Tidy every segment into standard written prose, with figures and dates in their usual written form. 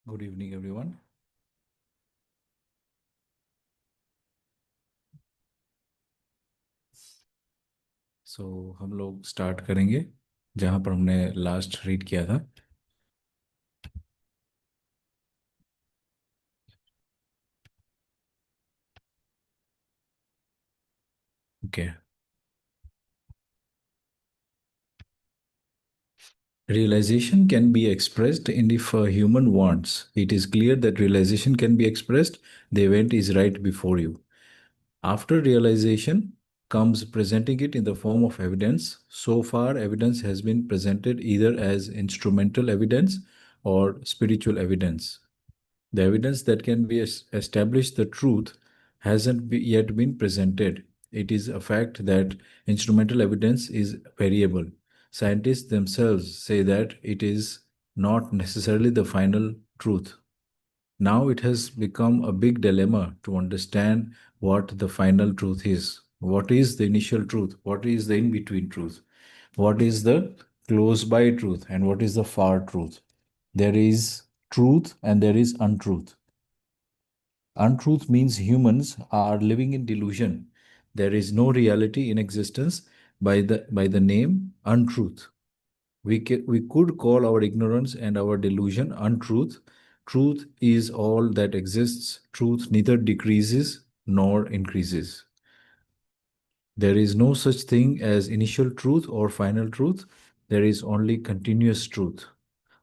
Good evening everyone. हम लोग start करेंगे जहाँ पर हमने लास्ट रीड किया था। Okay. Realization can be expressed in if a human wants. It is clear that realization can be expressed. The event is right before you. After realization comes presenting it in the form of evidence. So far, evidence has been presented either as instrumental evidence or spiritual evidence. The evidence that can be establish the truth hasn't yet been presented. It is a fact that instrumental evidence is variable. Scientists themselves say that it is not necessarily the final truth. Now it has become a big dilemma to understand what the final truth is. What is the initial truth? What is the in between truth? What is the close by truth? And what is the far truth? There is truth and there is untruth. Untruth means humans are living in delusion. There is no reality in existence by the name untruth. We could call our ignorance and our delusion untruth. Truth is all that exists. Truth neither decreases nor increases. There is no such thing as initial truth or final truth. There is only continuous truth.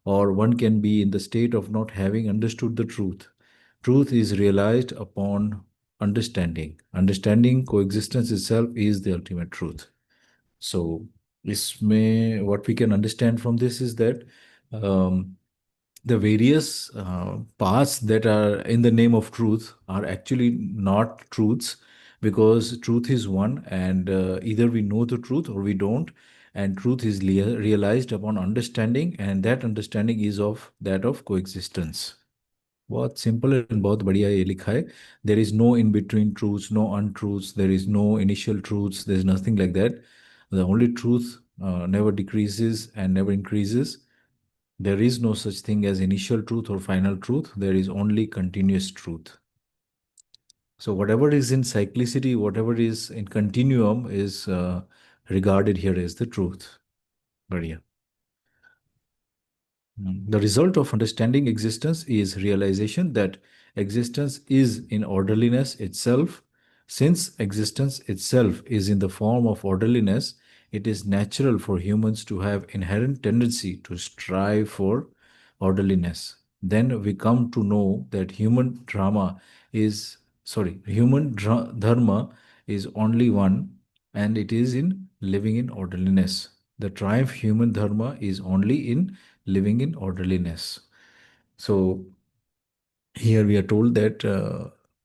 Or one can be in the state of not having understood the truth. Truth is realized upon understanding. Understanding coexistence itself is the ultimate truth. So, what we can understand from this is that um, the various paths that are in the name of truth are actually not truths, because truth is one, and either we know the truth or we don't. And truth is realized upon understanding, and that understanding is of that of coexistence. बहुत simple and बहुत बढ़िया ये लिखा है. There is no in between truths, no untruths, there is no initial truths, there is nothing like that. The only truth never decreases and never increases. There is no such thing as initial truth or final truth. There is only continuous truth. So whatever is in cyclicity, whatever is in continuum is regarded here as the truth. Badiya. The result of understanding existence is realization that existence is in orderliness itself. Since existence itself is in the form of orderliness, it is natural for humans to have inherent tendency to strive for orderliness. Then we come to know that human dharma is only one, and it is in living in orderliness. The triumph human dharma is only in living in orderliness. So here we are told that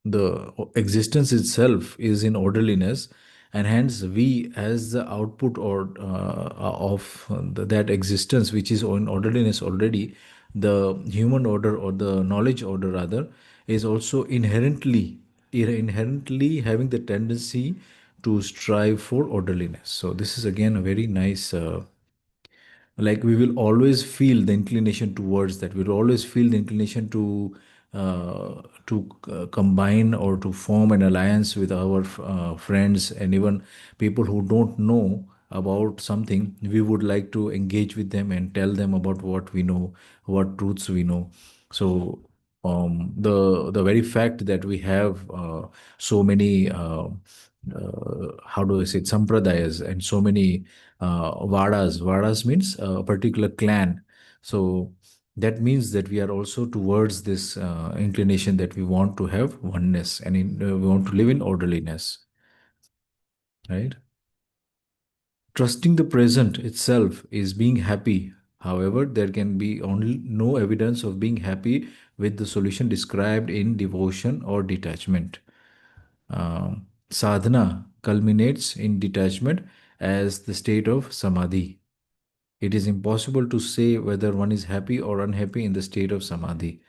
the existence itself is in orderliness, and hence we, as the output or of that existence which is in orderliness already, the human order or the knowledge order rather is also inherently having the tendency to strive for orderliness. So this is again a very nice like we will always feel the inclination towards that. We'll always feel the inclination to combine or to form an alliance with our friends, and even people who don't know about something. We would like to engage with them and tell them about what we know, what truths we know. So the very fact that we have so many how do I say it, sampradayas, and so many vadas. Vadas means a particular clan. So that means that we are also towards this inclination that we want to have oneness, and we want to live in orderliness, right? Trusting the present itself is being happy. However, there can be only no evidence of being happy with the solution described in devotion or detachment. Sadhana culminates in detachment as the state of samadhi. It is impossible to say whether one is happy or unhappy in the state of samadhi.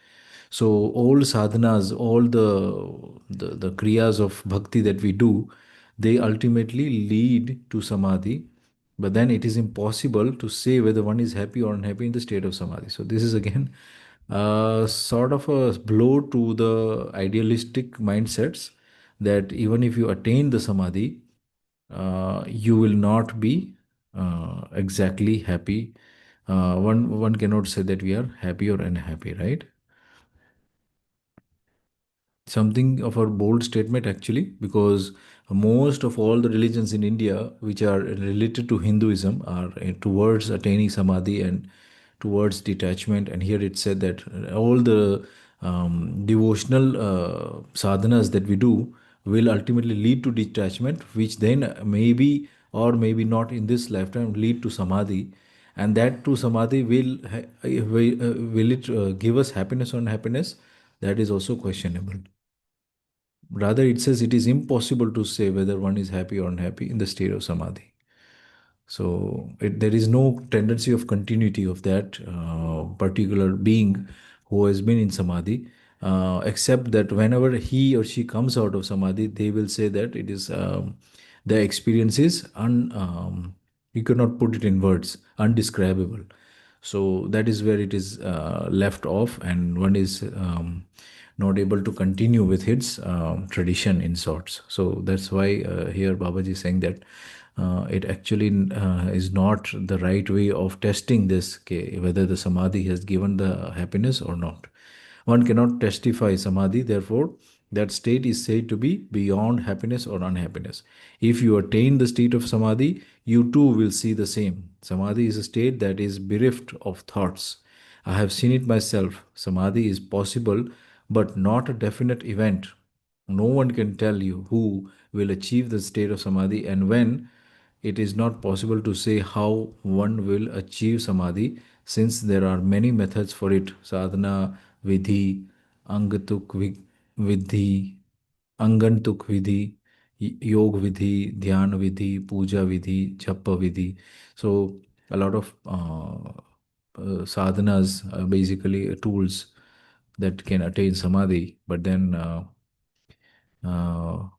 So all sadhanas, all the kriyas of bhakti that we do, they ultimately lead to samadhi. But then it is impossible to say whether one is happy or unhappy in the state of samadhi. So this is again sort of a blow to the idealistic mindsets that even if you attain the samadhi, you will not be exactly happy. One cannot say that we are happy or unhappy, right? Something of a bold statement actually, because most of all the religions in India which are related to Hinduism are towards attaining samadhi and towards detachment. And here it said that all the devotional sadhanas that we do will ultimately lead to detachment, which then maybe or maybe not in this lifetime lead to samadhi. And that to samadhi will it give us happiness or unhappiness? That is also questionable. Rather, it says it is impossible to say whether one is happy or unhappy in the state of samadhi. So there is no tendency of continuity of that particular being who has been in samadhi, except that whenever he or she comes out of samadhi, they will say that it is the experience is you cannot put it in words, undescribable. So that is where it is left off, and one is not able to continue with its tradition in sorts. So that's why here Babaji is saying that it actually is not the right way of testing this, okay, whether the samadhi has given the happiness or not. One cannot testify samadhi, therefore, that state is said to be beyond happiness or unhappiness. If you attain the state of samadhi, you too will see the same. Samadhi is a state that is bereft of thoughts. I have seen it myself. Samadhi is possible, but not a definite event. No one can tell you who will achieve the state of samadhi and when. It is not possible to say how one will achieve samadhi, since there are many methods for it: sadhana, vidhi, angatuk vidhi, angantuk vidhi, yog vidhi, dhyana vidhi, puja vidhi, japa vidhi. So a lot of sadhanas are basically tools that can attain samadhi, but then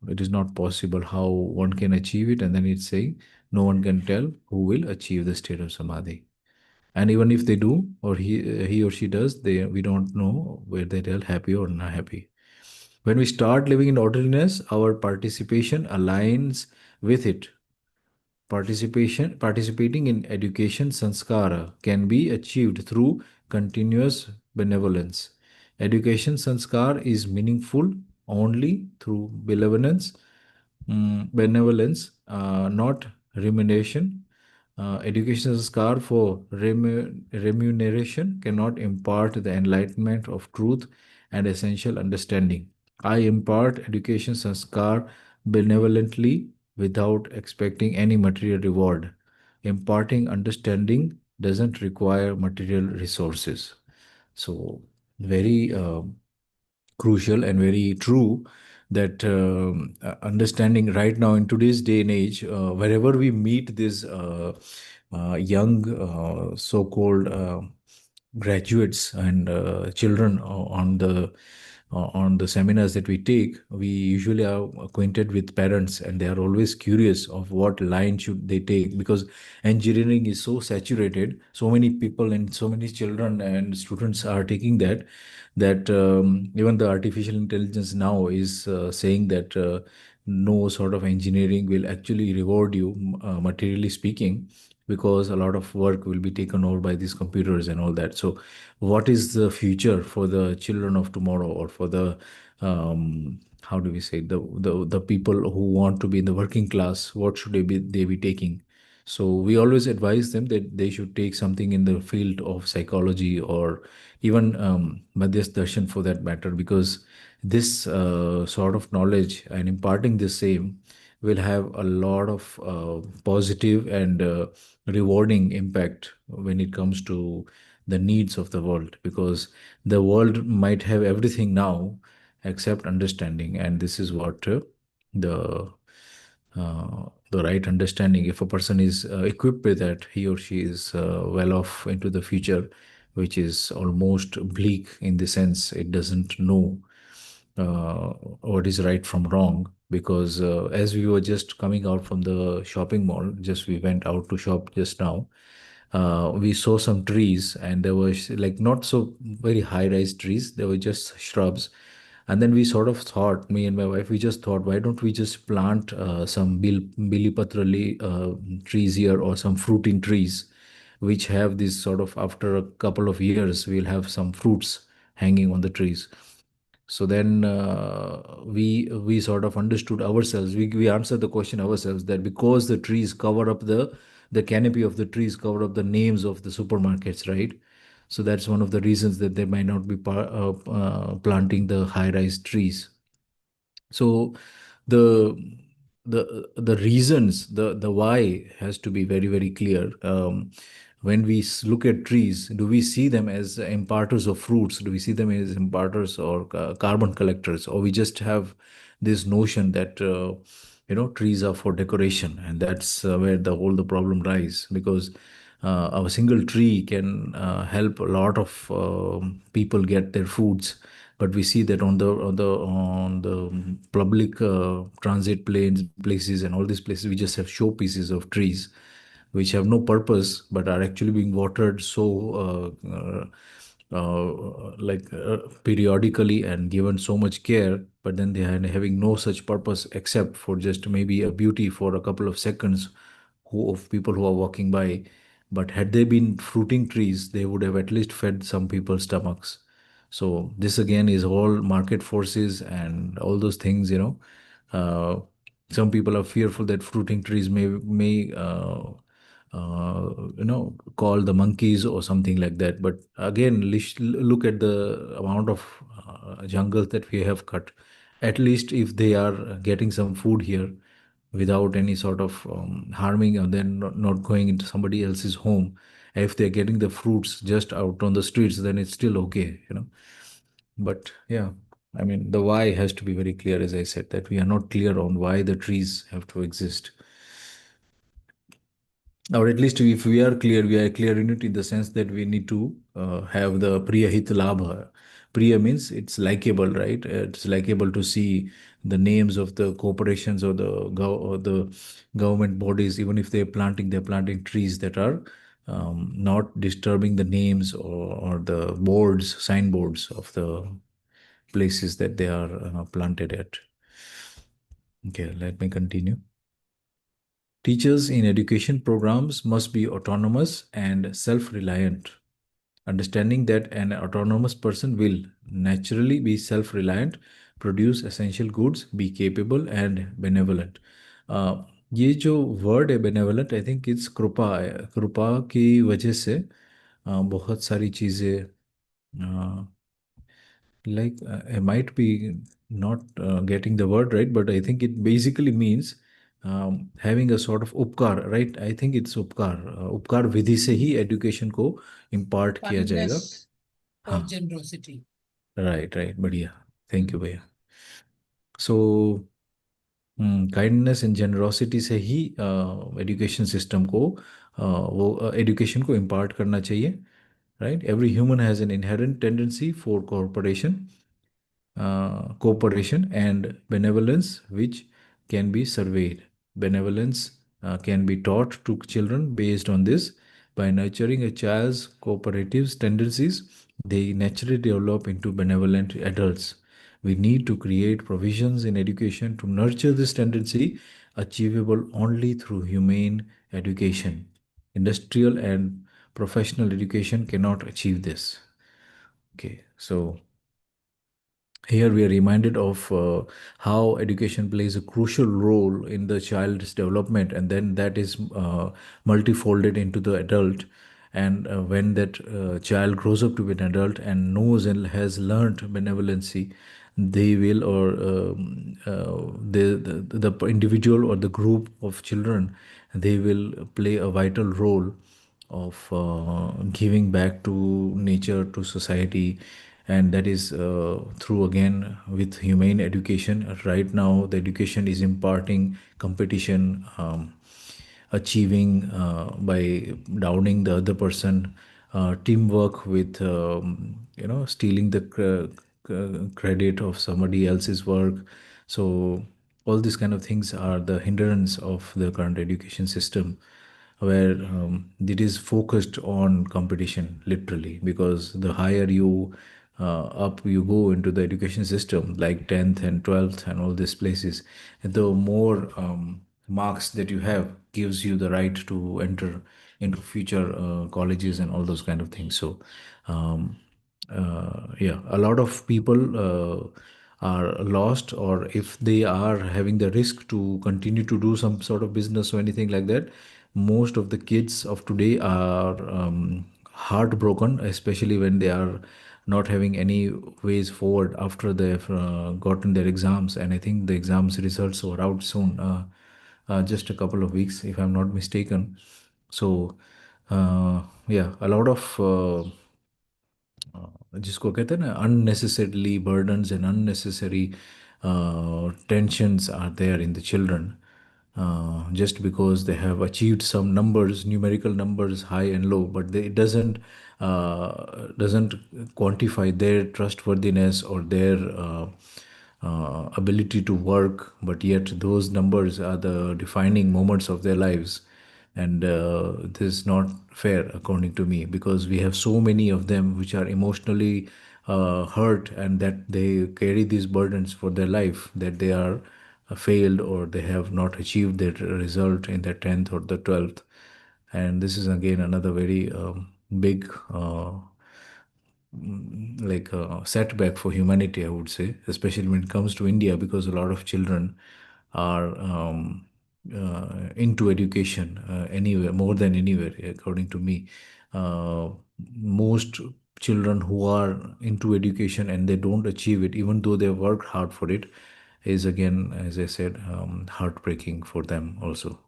it is not possible how one can achieve it. And then it's saying no one can tell who will achieve the state of samadhi. And even if they do, or he or she does, they we don't know whether they're happy or not happy. When we start living in orderliness, our participation aligns with it. Participating in education sanskara can be achieved through continuous benevolence. Education sanskar is meaningful only through benevolence, not remuneration. Education sanskar for remuneration cannot impart the enlightenment of truth and essential understanding. I impart education sanskar benevolently without expecting any material reward. Imparting understanding doesn't require material resources. So, very crucial and very true that understanding right now in today's day and age, wherever we meet these young so-called graduates and children on the seminars that we take, we usually are acquainted with parents, and they are always curious of what line should they take, because engineering is so saturated. So many people and so many children and students are taking that even the artificial intelligence now is saying that no sort of engineering will actually reward you, materially speaking, because a lot of work will be taken over by these computers and all that. So what is the future for the children of tomorrow, or for the how do we say, the people who want to be in the working class? What should they be taking? So we always advise them that they should take something in the field of psychology, or even Madhyas Darshan for that matter, because this sort of knowledge and imparting the same will have a lot of positive and rewarding impact when it comes to the needs of the world, because the world might have everything now except understanding. And this is what the the right understanding, if a person is equipped with that, he or she is well off into the future, which is almost bleak in the sense it doesn't know what is right from wrong. Because as we were just coming out from the shopping mall, just we went out to shop just now, We saw some trees, and there was like not so very high rise trees, they were just shrubs. And then we sort of thought, me and my wife, we just thought, why don't we just plant some bilipatrali trees here, or some fruiting trees, which have this sort of, after a couple of years we'll have some fruits hanging on the trees. So then we sort of understood ourselves, we answered the question ourselves, that because the trees cover up the canopy of the trees cover up the names of the supermarkets, right? So that's one of the reasons that they might not be planting the high rise trees. So the the reasons, the why has to be very very clear. When we look at trees, do we see them as imparters of fruits? Do we see them as imparters or carbon collectors, or we just have this notion that trees are for decoration? And that's where the problem lies, because a single tree can help a lot of people get their foods. But we see that on the public transit places and all these places, we just have show pieces of trees which have no purpose but are actually being watered so periodically and given so much care, but then they are having no such purpose except for just maybe a beauty for a couple of seconds, of people who are walking by. But had they been fruiting trees, they would have at least fed some people's stomachs. So this again is all market forces and all those things. Some people are fearful that fruiting trees may call the monkeys or something like that. But again, look at the amount of jungles that we have cut. At least if they are getting some food here without any sort of harming, and then not going into somebody else's home, if they're getting the fruits just out on the streets, then it's still okay. But yeah, I mean, the why has to be very clear, as I said, that we are not clear on why the trees have to exist. Or at least if we are clear in it in the sense that we need to have the Priya Hit Labha. Priya means it's likable, right? It's likable to see the names of the corporations or the government bodies, even if they're planting trees that are not disturbing the names or the signboards of the places that they are planted at. Okay, let me continue. Teachers in education programs must be autonomous and self reliant. Understanding that an autonomous person will naturally be self reliant, produce essential goods, be capable and benevolent. Uh, ये जो word है benevolent, I think it's कृपा है, कृपा की वजह से बहुत सारी चीज़ें, like I might be not getting the word right, but I think it basically means having a sort of उपकार, right? I think it's उपकार, उपकार विधि से ही एजुकेशन को इम्पार्ट किया जाएगा. Kindness or हाँ, generosity. राइट राइट, बढ़िया. थैंक यू भैया. सो काइंडनेस एंड जेनरोसिटी से ही एजुकेशन सिस्टम को वो एजुकेशन को इम्पार्ट करना चाहिए, right? Every human has an inherent tendency for cooperation and benevolence, which can be surveyed. Benevolence can be taught to children based on this. By nurturing a child's cooperative tendencies, they naturally develop into benevolent adults. We need to create provisions in education to nurture this tendency, achievable only through humane education. Industrial and professional education cannot achieve this. Okay, so here we are reminded of how education plays a crucial role in the child's development, and then that is multifolded into the adult. And when that child grows up to be an adult and knows and has learned benevolency, they will, or the individual or the group of children, they will play a vital role of giving back to nature, to society. And that is through, again, with humane education. Right now the education is imparting competition, achieving by downing the other person, teamwork with stealing the credit of somebody else's work. So all these kind of things are the hindrance of the current education system. where it is focused on competition literally, because the higher you up you go into the education system, like 10th and 12th and all these places, the more marks that you have gives you the right to enter into future colleges and all those kind of things. So um, yeah, a lot of people are lost, or if they are having the risk to continue to do some sort of business or anything like that, most of the kids of today are heartbroken, especially when they are not having any ways forward after they've gotten their exams. And I think the exams results are out soon, just a couple of weeks if I'm not mistaken. So yeah, a lot of जिसको कहते हैं ना unnecessarily burdens and unnecessary tensions are there in the children, just because they have achieved some numbers, numerical numbers, high and low, but it doesn't quantify their trustworthiness or their ability to work. But yet those numbers are the defining moments of their lives. And this is not fair according to me, because we have so many of them which are emotionally hurt, and that they carry these burdens for their life, that they are failed or they have not achieved their result in the 10th or the 12th. And this is again another very big like a setback for humanity, I would say, especially when it comes to India, because a lot of children are into education anywhere, more than anywhere, according to me. Most children who are into education and they don't achieve it, even though they worked hard for it, is again, as I said, heartbreaking for them also.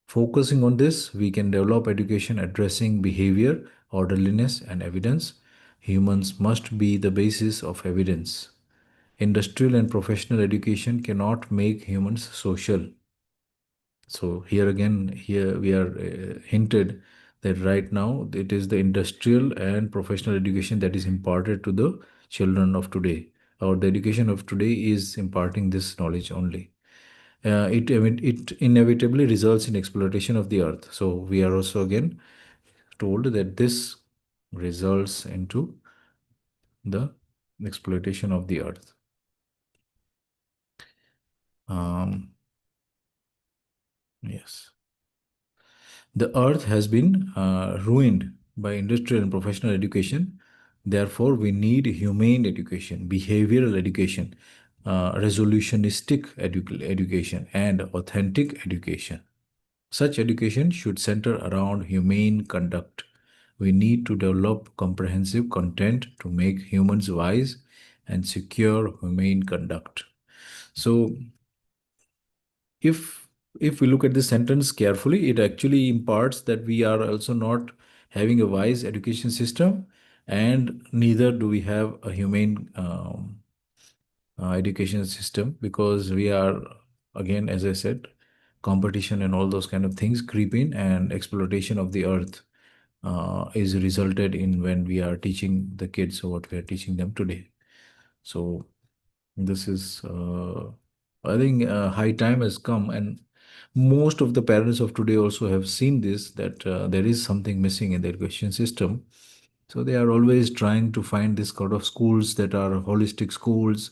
Focusing on this, we can develop education addressing behavior, orderliness, and evidence. Humans must be the basis of evidence. Industrial and professional education cannot make humans social. So here again, here we are hinted that right now it is the industrial and professional education that is imparted to the children of today, or the education of today is imparting this knowledge only. It inevitably results in exploitation of the earth. So we are also again told that this results into the exploitation of the earth. Um, yes. The earth has been ruined by industrial and professional education. Therefore, we need humane education, behavioral education, resolutionistic education, and authentic education. Such education should center around humane conduct. We need to develop comprehensive content to make humans wise and secure humane conduct. So, if if we look at this sentence carefully, it actually imparts that we are also not having a wise education system, and neither do we have a humane education system, because we are, again, as I said, competition and all those kind of things creep in, and exploitation of the earth is resulted in when we are teaching the kids what we are teaching them today. So this is, I think, high time has come, and most of the parents of today also have seen this, that there is something missing in the education system. So they are always trying to find this kind of schools that are holistic schools,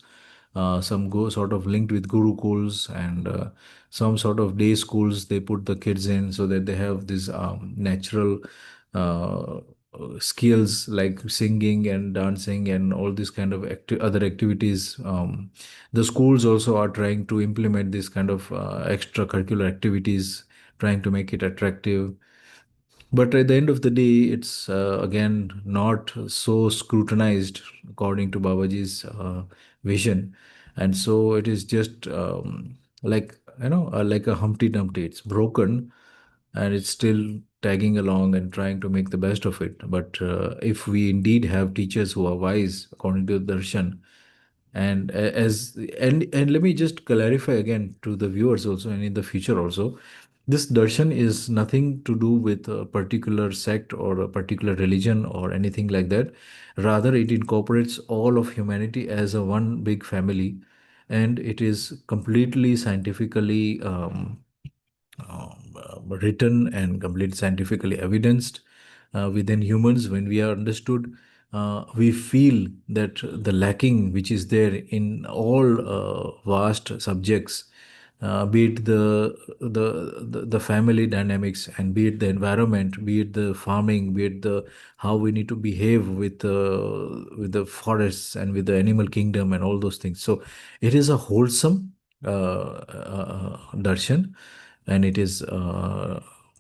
some go sort of linked with gurukuls, and some sort of day schools they put the kids in, so that they have this natural skills like singing and dancing and all these kind of other activities. The schools also are trying to implement this kind of extracurricular activities, trying to make it attractive. But at the end of the day, it's again not so scrutinized according to Babaji's vision, and so it is just like, like a Humpty Dumpty. It's broken, and it's still tagging along and trying to make the best of it. But if we indeed have teachers who are wise according to the darshan, and and let me just clarify again to the viewers also, and in the future also, this darshan is nothing to do with a particular sect or a particular religion or anything like that. Rather, it incorporates all of humanity as a one big family, and it is completely scientifically written and complete scientifically evidenced within humans. When we are understood, we feel that the lacking which is there in all vast subjects, be it the family dynamics, and be it the environment, be it the farming, be it the how we need to behave with the forests and with the animal kingdom and all those things. So it is a wholesome darshan, and it is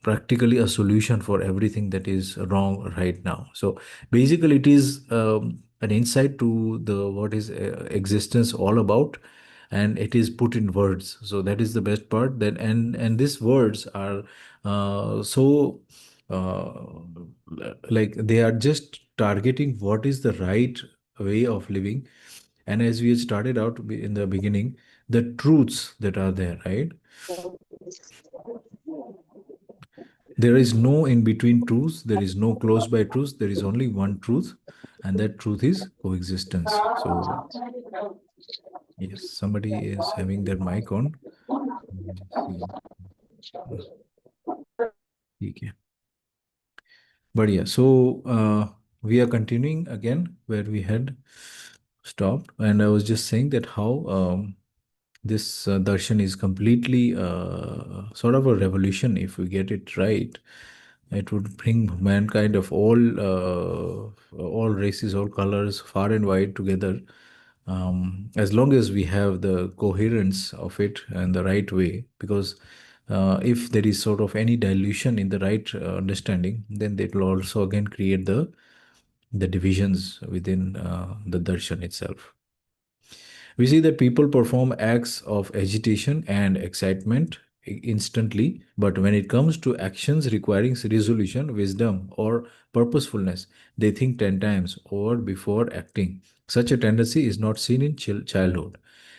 practically a solution for everything that is wrong right now. So basically it is an insight to the what is existence all about, and it is put in words. So that is the best part, that and these words are so uh, like they are just targeting what is the right way of living. And as we had started out in the beginning, the truths that are there, right? There is no in between truths, there is no close by truths, there is only one truth, and that truth is coexistence. So yes, somebody is having their mic on. Let's see. Okay. But yeah, so we are continuing again where we had stopped, and I was just saying that how this darshan is completely sort of a revolution. If we get it right, it would bring mankind of all races, all colors, far and wide together. As long as we have the coherence of it and the right way, because if there is sort of any dilution in the right understanding, then it will also again create the divisions within the darshan itself. We see that people perform acts of agitation and excitement instantly, but when it comes to actions requiring resolution, wisdom, or purposefulness, they think 10 times over before acting. Such a tendency is not seen in childhood.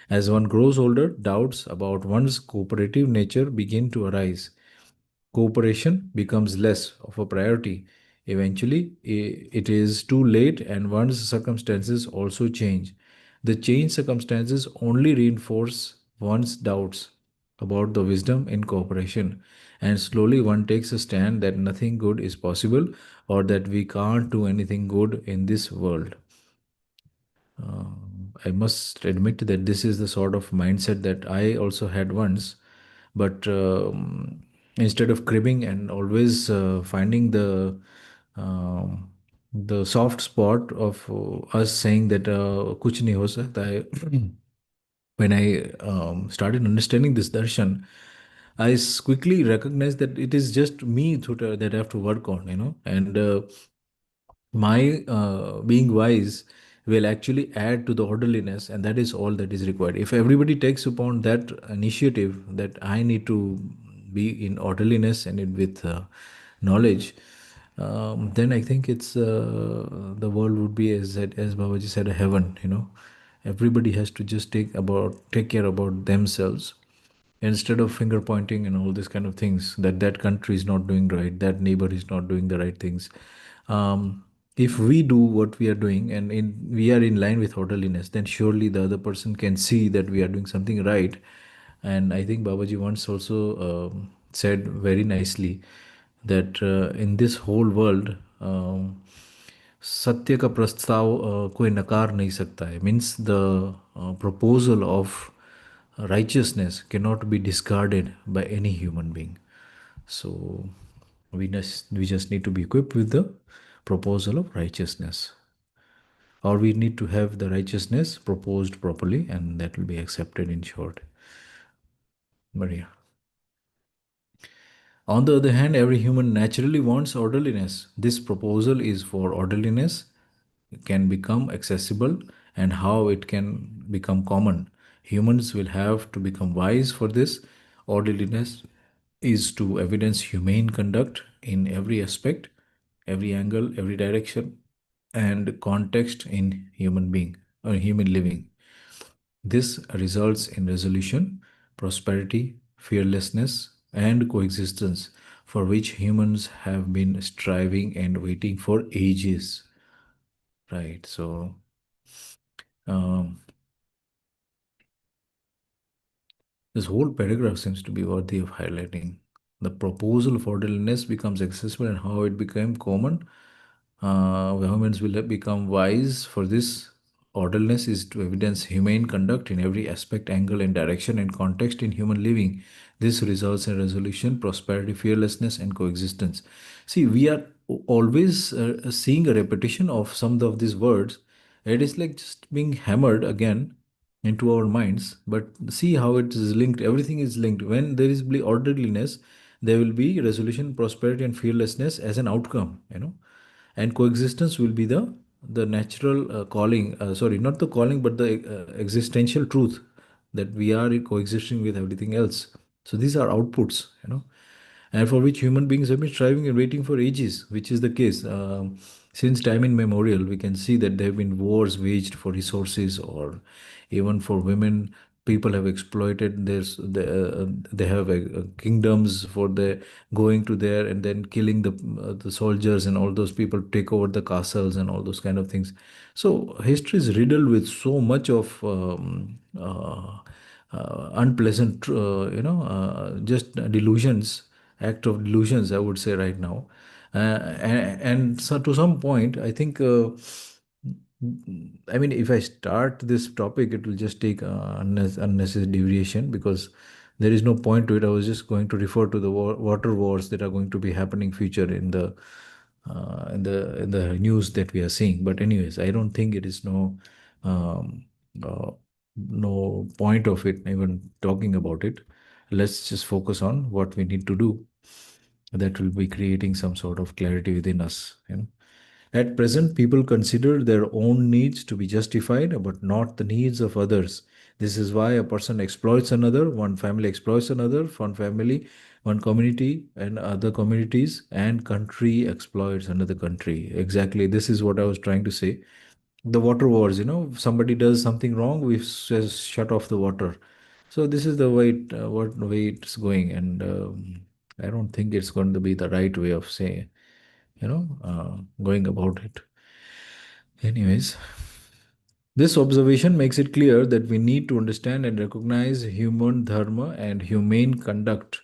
As one grows older, doubts about one's cooperative nature begin to arise. Cooperation becomes less of a priority. Eventually, it is too late and one's circumstances also change. The changed circumstances only reinforce one's doubts about the wisdom in cooperation, and slowly one takes a stand that nothing good is possible or that we can't do anything good in this world. I must admit that this is the sort of mindset that I also had once, but instead of cribbing and always finding the soft spot of us saying that kuch nahi ho sakta hai, when I started understanding this darshan, I quickly recognized that it is just me that I have to work on, and my being wise will actually add to the orderliness, and that is all that is required. If everybody takes upon that initiative that I need to be in orderliness and with knowledge, then I think it's the world would be, as Babaji said, a heaven. Everybody has to just take care about themselves, instead of finger pointing and all these kind of things, that country is not doing right, that neighbor is not doing the right things. If we do what we are doing, and we are in line with orderliness, then surely the other person can see that we are doing something right. And I think Babaji once also said very nicely that in this whole world, सत्य का प्रस्ताव कोई नकार नहीं सकता है, means the proposal of righteousness cannot be discarded by any human being. So we just need to be equipped with the proposal of righteousness, or we need to have the righteousness proposed properly, and that will be accepted in short. Maria. On the other hand, every human naturally wants orderliness. This proposal is for orderliness can become accessible and how it can become common. Humans will have to become wise for this. Orderliness is to evidence humane conduct in every aspect, every angle, every direction, and context in human being or human living. This results in resolution, prosperity, fearlessness, and coexistence for which humans have been striving and waiting for ages. Right. So, um, this whole paragraph seems to be worthy of highlighting. The proposal of orderliness becomes accessible and how it became common. Humans will become wise for this. Orderliness is to evidence humane conduct in every aspect, angle, and direction and context in human living. This results in resolution, prosperity, fearlessness, and coexistence. See, we are always seeing a repetition of some of these words. It is like just being hammered again into our minds. But see how it is linked. Everything is linked. When there is orderliness, there will be resolution, prosperity, and fearlessness as an outcome. And coexistence will be the natural calling. Sorry, not the calling, but the existential truth that we are coexisting with everything else. So these are outputs. And for which human beings have been striving and waiting for ages, which is the case. Since time immemorial, we can see that there have been wars waged for resources, or even for women. People have exploited this. They have kingdoms for the going to there and then killing the soldiers, and all those people take over the castles and all those kind of things. So history is riddled with so much of unpleasant, just delusions, act of delusions, I would say right now. And so to some point, I think, I mean, if I start this topic, it will just take unnecessary deviation, because there is no point to it. I was just going to refer to the water wars that are going to be happening future in the news that we are seeing. But anyways, I don't think it is um, uh, no point of it even talking about it. Let's just focus on what we need to do. That will be creating some sort of clarity within us. At present, people consider their own needs to be justified, but not the needs of others. This is why a person exploits another, one family exploits another, one family, one community, and other communities, and country exploits another country. Exactly. This is what I was trying to say. The water wars, if somebody does something wrong, we just shut off the water. So this is the way what way it's going, and I don't think it's going to be the right way of saying, going about it. Anyways, this observation makes it clear that we need to understand and recognize human dharma and humane conduct,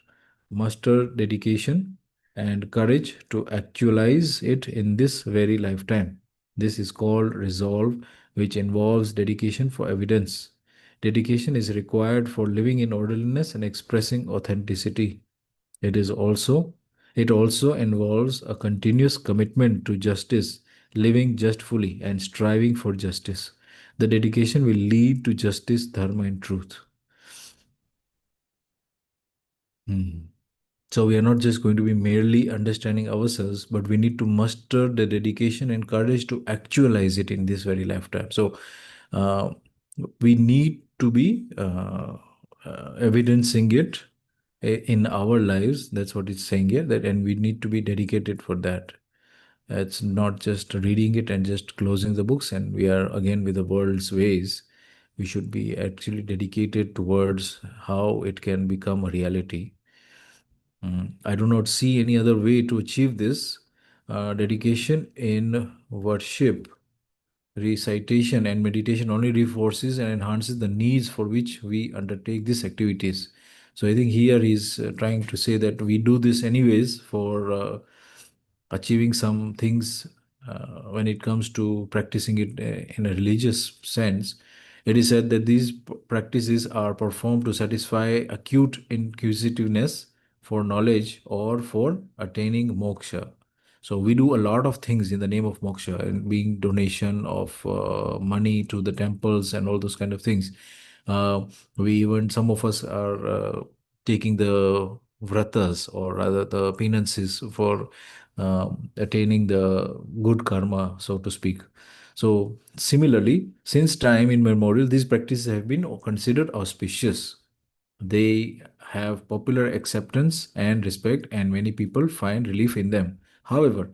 muster dedication and courage to actualize it in this very lifetime. This is called resolve, which involves dedication for evidence. Dedication is required for living in orderliness and expressing authenticity. It is also it also involves a continuous commitment to justice, living justfully and striving for justice. The dedication will lead to justice, dharma, and truth. Hmm. So we are not just going to be merely understanding ourselves, but we need to muster the dedication and courage to actualize it in this very lifetime. So uh, we need to be evidencing it in our lives. That's what it's saying here. That, and we need to be dedicated for that. It's not just reading it and just closing the books, and we are again with the world's ways. We should be actually dedicated towards how it can become a reality. I do not see any other way to achieve this. Dedication in worship, recitation, and meditation only reinforces and enhances the needs for which we undertake these activities. So I think here he's trying to say that we do this anyways for achieving some things. When it comes to practicing it in a religious sense, it is said that these practices are performed to satisfy acute inquisitiveness for knowledge or for attaining moksha. So we do a lot of things in the name of moksha, and being donation of money to the temples and all those kind of things. We even, some of us are taking the vratas, or rather the penances, for attaining the good karma, so to speak. So similarly, since time immemorial, these practices have been considered auspicious. They have popular acceptance and respect, and many people find relief in them. However,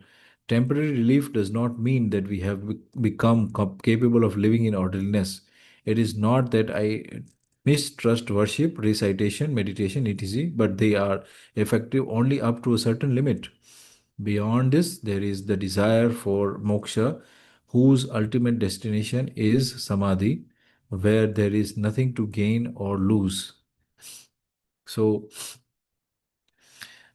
temporary relief does not mean that we have become capable of living in orderliness. It is not that I mistrust worship, recitation, meditation, etc., but they are effective only up to a certain limit. Beyond this, there is the desire for moksha, whose ultimate destination is samadhi, where there is nothing to gain or lose. So,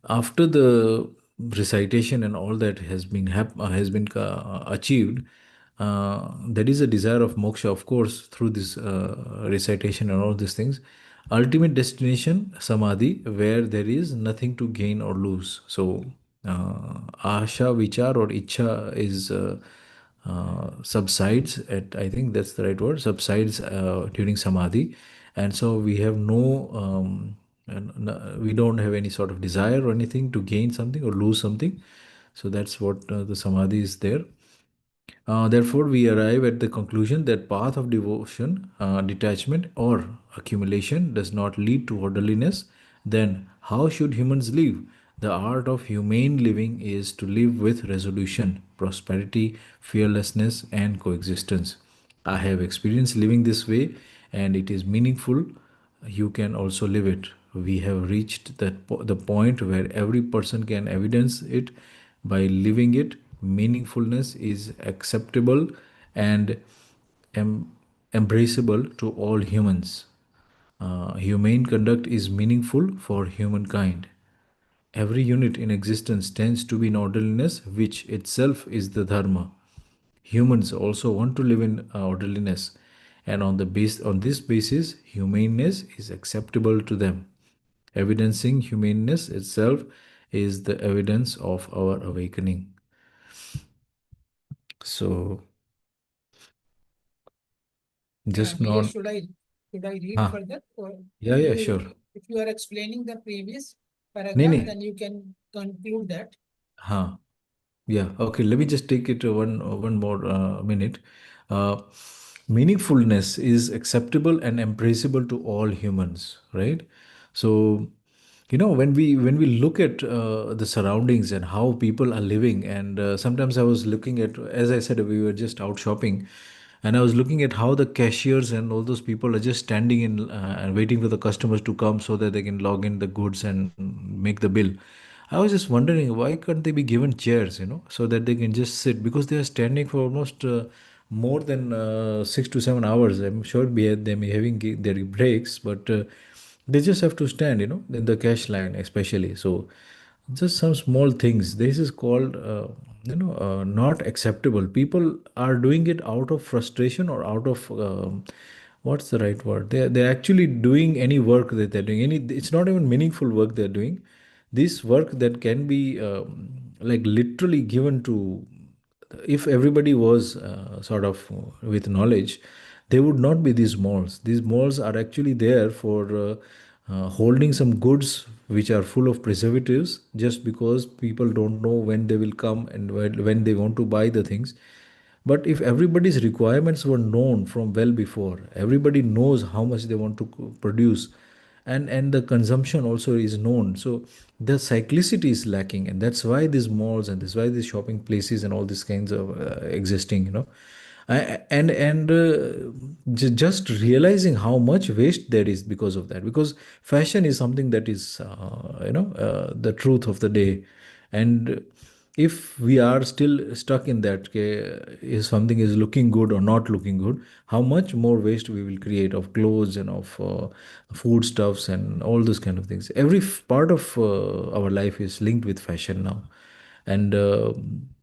After the recitation and all that has been achieved, there is a desire of moksha, of course, through this recitation and all these things. Ultimate destination samadhi, where there is nothing to gain or lose. So asha, vichar, or ichha is subsides at, I think that's the right word, subsides during samadhi. And so we have no we don't have any sort of desire or anything to gain something or lose something. So that's what the samadhi is there. Therefore, we arrive at the conclusion that path of devotion, detachment, or accumulation does not lead to orderliness. Then, how should humans live? The art of humane living is to live with resolution, prosperity, fearlessness, and coexistence. I have experienced living this way, and it is meaningful. You can also live it. We have reached the point where every person can evidence it by living it. Meaningfulness is acceptable and em- embraceable to all humans. Humane conduct is meaningful for humankind. Every unit in existence tends to be in orderliness, which itself is the dharma. Humans also want to live in orderliness, and on this basis, humaneness is acceptable to them. Evidencing humaneness itself is the evidence of our awakening. So, just Here not. should I read Ah, further? Or yeah, if yeah, you sure. if you are explaining the previous Nee, paragraph, nee. then you can conclude that. Huh. Yeah, okay. Let me just take it one more minute. Uh, Meaningfulness is acceptable and embraceable to all humans, right? So, when we look at the surroundings and how people are living, and sometimes I was looking at, as I said, we were just out shopping, and I was looking at how the cashiers and all those people are just standing in and waiting for the customers to come so that they can log in the goods and make the bill. I was just wondering, why can't they be given chairs, so that they can just sit, because they are standing for almost more than 6 to 7 hours. I'm sure they may having their breaks, but they just have to stand, in the cash line, especially. So just some small things. This is called, not acceptable. People are doing it out of frustration or out of what's the right word? They're actually doing any work that they're doing. It's not even meaningful work they're doing. This work that can be like literally given to, if everybody was sort of with knowledge, there would not be these malls. These malls are actually there for holding some goods which are full of preservatives, just because people don't know when they will come and when they want to buy the things. But if everybody's requirements were known from well before, everybody knows how much they want to produce, and the consumption also is known. So the cyclicity is lacking, and that's why these malls and that's why these shopping places and all these kinds of existing. Just realizing how much waste there is because of that, because fashion is something that is the truth of the day. And if we are still stuck in that, okay, if something is looking good or not looking good, how much more waste we will create of clothes and of foodstuffs and all those kind of things. Every part of our life is linked with fashion now. And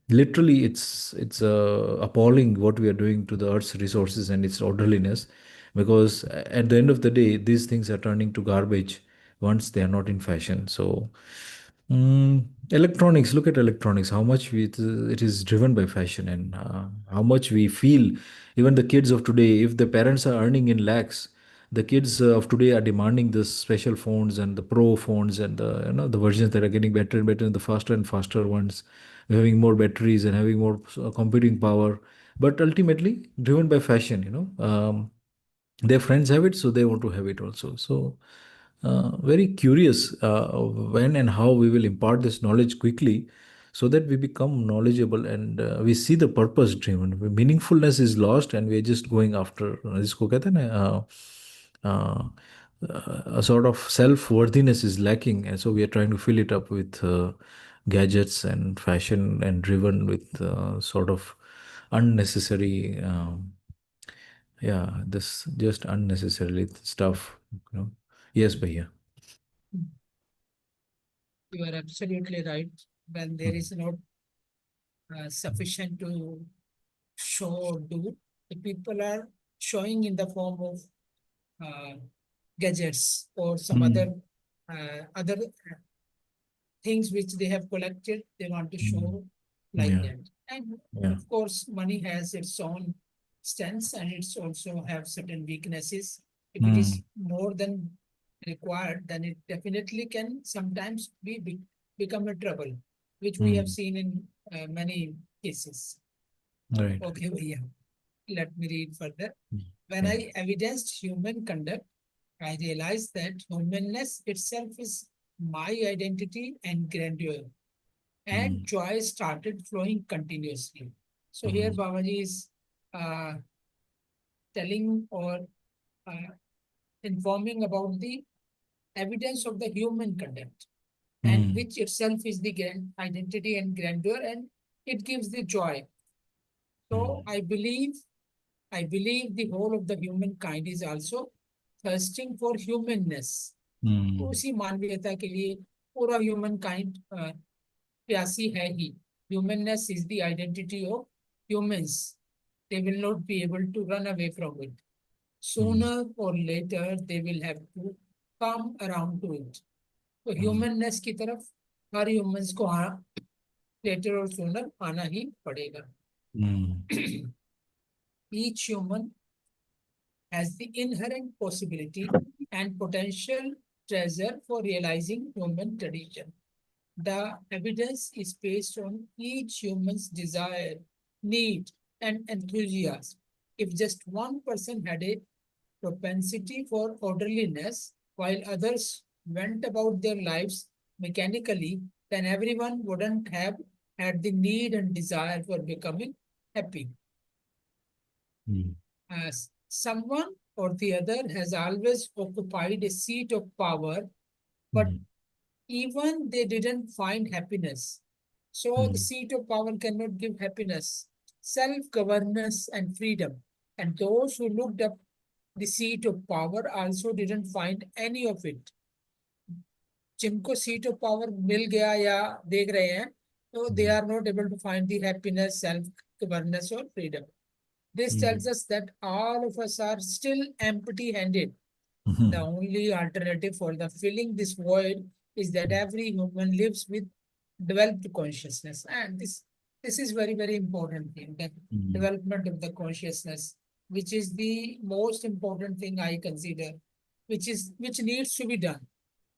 literally, it's appalling what we are doing to the earth's resources and its orderliness, because at the end of the day, these things are turning to garbage once they are not in fashion. So electronics, look at electronics, how much it is driven by fashion, and how much we feel. Even the kids of today, if the parents are earning in lakhs, the kids of today are demanding the special phones and the pro phones, and the versions that are getting better and better, and the faster and faster ones, having more batteries and having more computing power, but ultimately driven by fashion. Their friends have it, so they want to have it also. So very curious when and how we will impart this knowledge quickly, so that we become knowledgeable, and we see the purpose driven. Meaningfulness is lost, and we're just going after जिसको कहते हैं ना, a sort of self worthiness is lacking, and so we are trying to fill it up with gadgets and fashion, and driven with sort of unnecessary yeah, this just unnecessarily stuff. Yes, Bhaiya. You are absolutely right. When there Mm, is not sufficient to show or do, the people are showing in the form of uh, gadgets or some mm, other things which they have collected, they want to mm. show like Yeah, that. And yeah. of course, money has its own strengths and it's also have certain weaknesses. If it is Mm, more than required, then it definitely can sometimes become a trouble, which we have mm. seen in many cases. Right. Okay, Bhaiya, let me read further. Mm. When Yeah. I evidenced human conduct, I realized that humanness itself is my identity and grandeur, and Mm, joy started flowing continuously. So here mm, Babaji is uh, telling or uh, informing about the evidence of the human conduct, and mm, which itself is the grand identity and grandeur, and it gives the joy. So mm, I believe the whole of the humankind is also thirsting for humanness. mm, उसी मानवीयता के लिए पूरा human kind प्यासी है ही. Humanness is the identity of humans. They will not be able to run away from it. mm, Sooner or later, they will have to come around to it. तो mm, humanness की तरफ हर humans को later or sooner आना ही पड़ेगा. mm, Each human has the inherent possibility and potential treasure for realizing human tradition. The evidence is based on each human's desire, need, and enthusiasm. If just one person had a propensity for orderliness while others went about their lives mechanically, then everyone wouldn't have had the need and desire for becoming happy. mm, As someone or the other has always occupied a seat of power, but mm, even they didn't find happiness. So the mm, seat of power cannot give happiness, self-governance and freedom. And those who looked up the seat of power also didn't find any of it. जिनको seat of power मिल गया या देख रहे हैं, तो they mm, are not able to find the happiness, self-governance or freedom. This tells mm, us that all of us are still empty-handed. The mhm, only alternative for the filling this void is that every human lives with developed consciousness. And this is very important thing, that mm, development of the consciousness, which is the most important thing I consider, which needs to be done.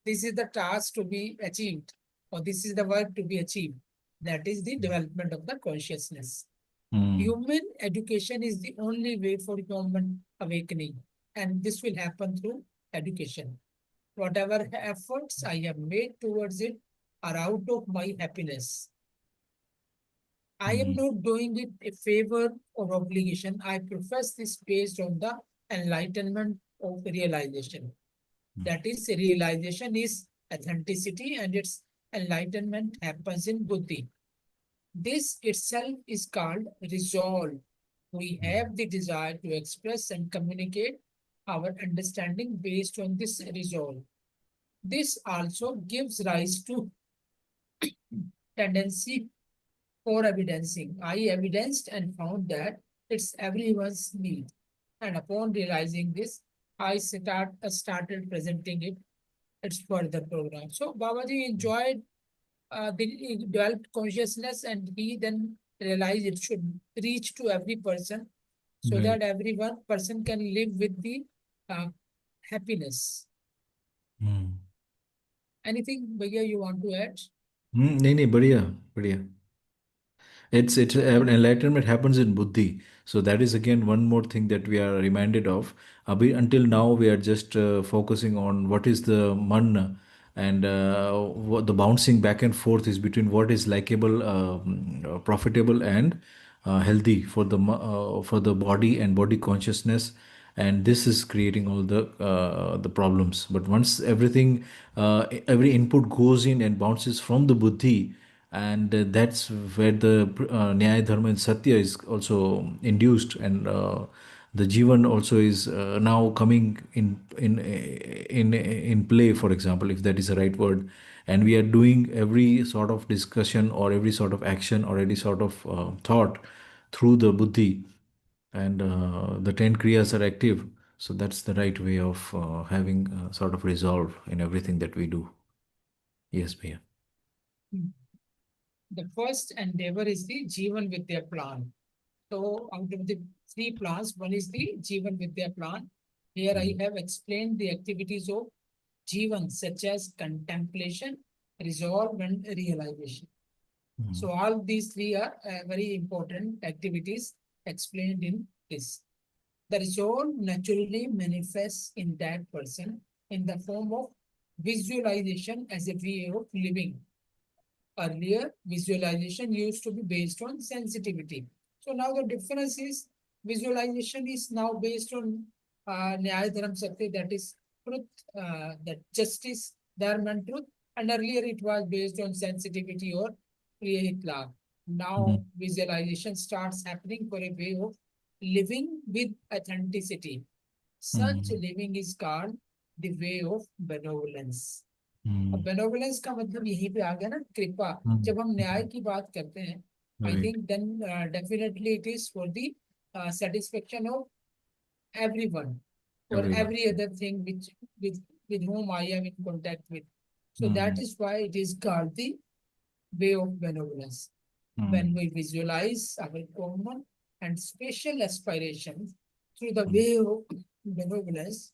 This is the task to be achieved, or this is the work to be achieved. That is the development of the consciousness. mm, Human education is the only way for human awakening, and this will happen through education. Whatever efforts I have made towards it are out of my happiness. I am mm, not doing it a favor or obligation. I profess this based on the enlightenment of realization. That is, realization is authenticity, and its enlightenment happens in buddhi. This itself is called resolve. We have the desire to express and communicate our understanding based on this resolve. This also gives rise to tendency for evidencing. I evidenced and found that it's everyone's need. And upon realizing this, I started presenting its further program. So Babaji enjoyed he developed consciousness, and he then realized it should reach to every person so right. that every one person can live with the uh, happiness. Mm. Anything, Bhaiya, you want to add? नहीं नहीं बढ़िया बढ़िया. It's enlightenment happens in buddhi. So that is again one more thing that we are reminded of. Until now we are just focusing on what is the man, and what the bouncing back and forth is between what is likable, profitable, and healthy for for the body and body consciousness, and this is creating all the problems. But once every input goes in and bounces from the buddhi, and that's where the Nyaya, Dharma, and Satya is also induced, and The Jeevan also is now coming in play, for example, if that is the right word. And we are doing every sort of discussion or every sort of action or any sort of thought through the buddhi, and the 10 kriyas are active. So that's the right way of having sort of resolve in everything that we do. Yes, Bhaiya. Hmm. The first endeavor is the Jeevan Vidya plan. So out of the three plans, one is the Jeevan Vidya plan. Here I Mm, have explained the activities of Jeevan, such as contemplation, resolve, and realization. mm, So all these three are very important activities explained in this. The resolve naturally manifests in that person in the form of visualization as a way of living. Earlier, visualization used to be based on sensitivity. So now the difference is visualization is now based on Nyaya Dharam Sakti, that is truth, that justice, dharma and truth. And earlier it was based on sensitivity or Priya Hitla. mm, Now visualization starts happening for a way of living with authenticity. Such mm, living is called the way of benevolence. अब mm, बेनोवलेंस का मतलब यहीं पे आ गया ना, कृपा। mm, जब हम न्याय mm. की बात करते हैं, I Right. Think then definitely it is for the satisfaction of everyone or Everyone. every other thing with with whom I am in contact with. So that Mm, is why it is called the way of benevolence. When mm, we visualize our common and special aspirations through the mm, way of benevolence,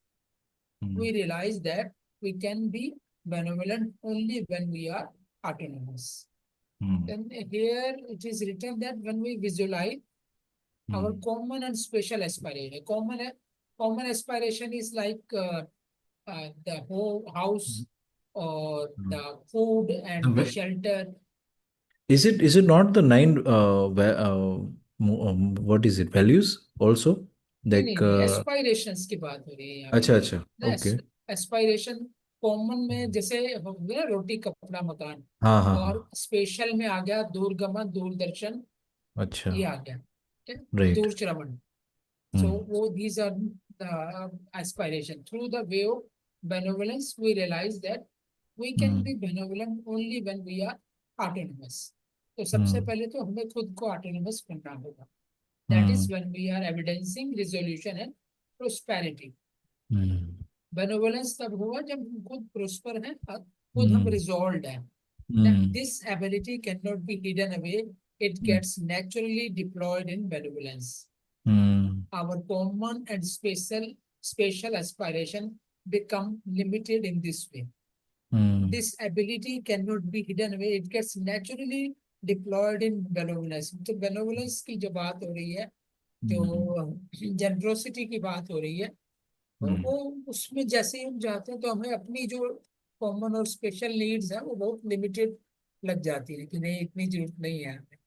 mm, we realize that we can be benevolent only when we are autonomous. mm, Then here it is written that when we visualize our mm, common and special aspiration, common aspiration is like the whole house or mm. the food The and the wa- shelter. is it not the nine what is it, values also, नहीं नहीं like नहीं, aspirations की बात हो रही है यहाँ अच्छा पे अच्छा ना। ओके एस्पायरेशन कॉमन में जैसे हो गया रोटी कपड़ा मकान, हाँ हाँ हाँ और स्पेशल में आ गया दूरगमन दूरदर्शन, अच्छा ये आ गया, ठीक है, राइट दूर श्रवण। So hmm these are the aspiration. Through the way of benevolence, we realize that we can hmm be benevolent only when we are autonomous. तो सबसे हम्म पहले तो हमें खुद को autonomous बनना होगा. That is hmm when we are evidencing resolution and prosperity. Hmm Benevolence तब होगा जब हम खुद prosper हैं और खुद हम हम्म resolved हैं. That hmm this ability cannot be hidden away. It gets naturally deployed in benevolence. Hmm Our common and special aspiration become limited in this way. Hmm This ability cannot be hidden away. It gets naturally deployed in benevolence. तो benevolence की जो बात हो रही है, हम्म जो generosity की बात हो रही है, तो हम्म वो उसमें जैसे ही हम जाते हैं तो हमें अपनी जो कॉमन और स्पेशल नीड्स है वो बहुत लिमिटेड लग जाती है कि नहीं इतनी जरूरत नहीं है हमें.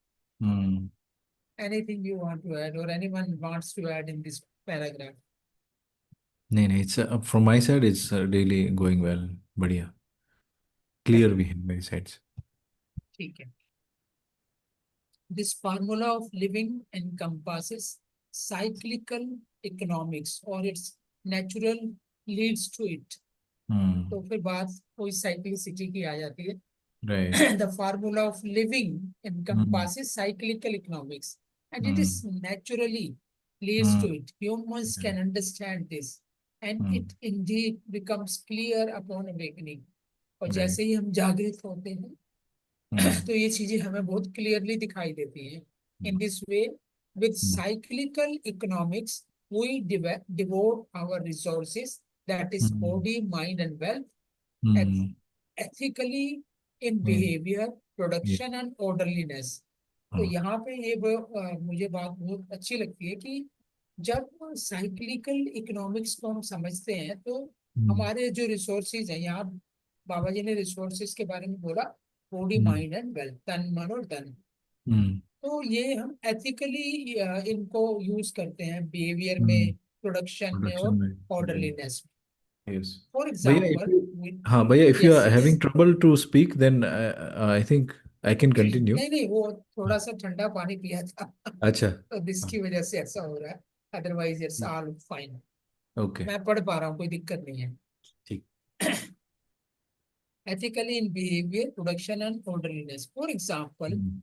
हम्म Anything you want to add or anyone wants to add in this paragraph? नहीं नहीं it's from my side it's really going well बढ़िया क्लियर भी है मेरी साइड से ठीक है. This formula of living encompasses cyclical economics or its natural leads to it. हम्म तो फिर बात कोई cyclicity की आ जाती है. Right The formula of living hmm encompasses cyclical economics and it is hmm naturally leads to hmm it. Humans can understand this and hmm it indeed becomes clear upon awakening. और right जैसे ही हम जागृत होते हैं हम्म तो ये चीजें हमें बहुत क्लियरली दिखाई देती हैं. In this way with cyclical economics we devote our resources, that is hmm body, mind, and wealth, hmm ethically in hmm behavior, ये production, and orderliness. तो हाँ यहाँ पे ये मुझे बात बहुत अच्छी लगती है कि जब साइक्लिकल इकोनॉमिक्स को हम समझते हैं तो हम्म हमारे जो रिसोर्सेज हैं, यहाँ बाबा जी ने रिसोर्सेज के बारे में बोला, body hmm mind and wealth, तन मन और धन. हम्म तो ये हम एथिकली इनको यूज करते हैं बिहेवियर हम्म में, प्रोडक्शन में प्रोडक्शन और में राइट ऑर्डरलीनेस में. यस फॉर भैया इफ एग्जाम्पल, यू हाँ भैया if you yes are yes, having trouble to speak then I think I can continue नहीं नहीं, वो थोड़ा सा ठंडा पानी पिया था अच्छा तो जिसकी वजह से ऐसा हो रहा है. otherwise it's Hmm. all fine. Okay. मैं पढ़ पा रहा हूँ, कोई दिक्कत नहीं है. ठीक. Ethically in behavior, production and orderliness. For example, Hmm.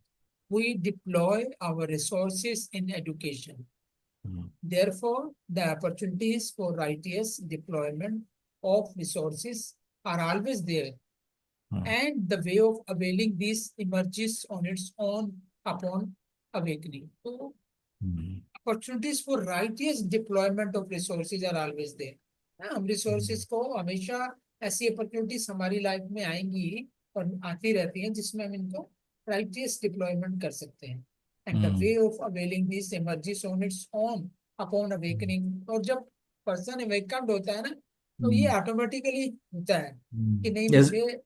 we deploy our resources in education. Hmm. Therefore, the opportunities for righteous deployment of resources are always there, Hmm. and the way of availing these emerges on its own upon awakening. So, Hmm. opportunities for righteous deployment of resources are always there. हाँ, हम Hmm. Resources को हमेशा ऐसी opportunities हमारी life में आएंगी और आती रहती हैं जिसमें हम इनको righteous deployment कर सकते हैं. And the way Hmm. of availing this emerges on its own upon awakening. और जब पर्सन awakened होता है ना, तो ये Hmm. ऑटोमेटिकली होता है Hmm. कि नहीं Yes. मुझे हाँ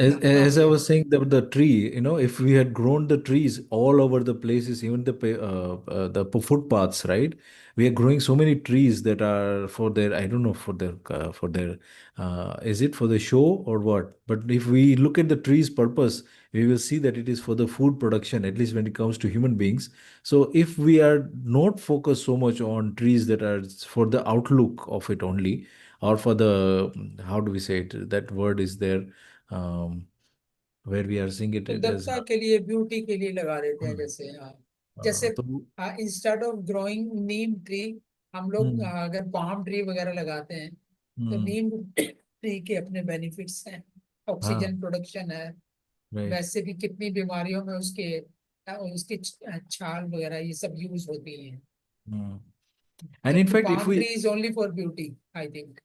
As I भैया. was saying, the tree, if we had grown the trees all over the places, even the footpaths, right? We are growing so many trees that are for their, I don't know, is it for the show or what? But if we look at the tree's purpose, we will see that it is for the food production, at least when it comes to human beings. So if we are not focused so much on trees that are for the outlook of it only, or for the, how do we say it? That word is there, um, where we are seeing it as सुंदरता के लिए, beauty के लिए लगा देते हैं, Hmm. जैसे हाँ. जैसे तो instead of growing Neem tree, हम लोग हम्म अगर पाम ट्री वगैरह लगाते हैं, तो हम्म नीम ट्री के अपने बेनिफिट्स हैं. हाँ, ऑक्सीजन प्रोडक्शन है. राइट. वैसे भी कितनी बीमारियों में उसके छाल वगैरह ये सब यूज होती हैं. And in जबकि fact, if palm tree we is only for beauty, I think.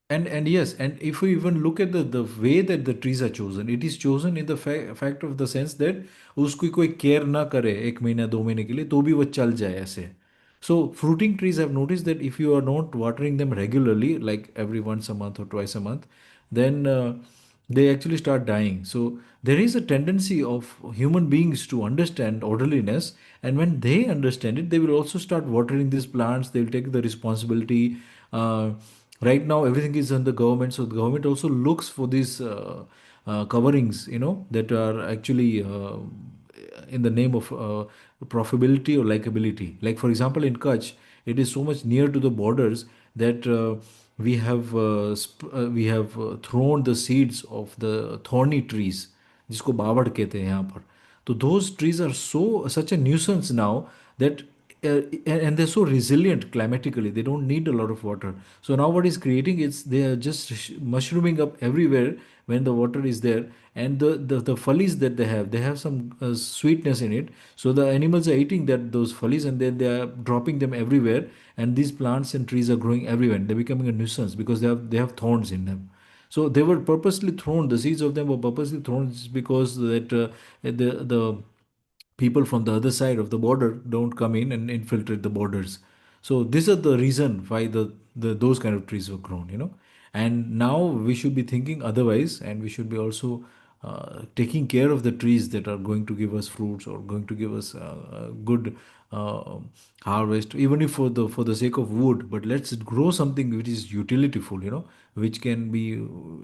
and yes, and if we even look at the way that the trees are chosen, it is chosen in the fact of the sense that उसकी कोई care ना करे एक महीना 2 महीने के लिए तो भी वो चल जाए ऐसे. So fruiting trees, I've noticed that if you are not watering them regularly, like every once a month or twice a month, then they actually start dying. So there is a tendency of human beings to understand orderliness, and when they understand it, they will also start watering these plants. They will take the responsibility. Uh, right now, everything is on the government, so the government also looks for these coverings, that are actually in the name of profitability or likability. Like for example, in Kutch, it is so much near to the borders that we have thrown the seeds of the thorny trees, जिसको बावड़ कहते हैं यहाँ पर. तो those trees are such a nuisance now that and they're so resilient climatically. They don't need a lot of water. So now what is creating is they are just mushrooming up everywhere when the water is there, and the folies that they have some sweetness in it. So the animals are eating those folies, and then they are dropping them everywhere, and these plants and trees are growing everywhere. They're becoming a nuisance because they have thorns in them. So they were purposely thrown. The seeds of them were purposely thrown just because that the people from the other side of the border don't come in and infiltrate the borders. So these are the reason why the those kind of trees were grown. And now we should be thinking otherwise, and we should be also taking care of the trees that are going to give us fruits or going to give us a good uh, harvest, even if for the sake of wood. But let's grow something which is utilityful, which can be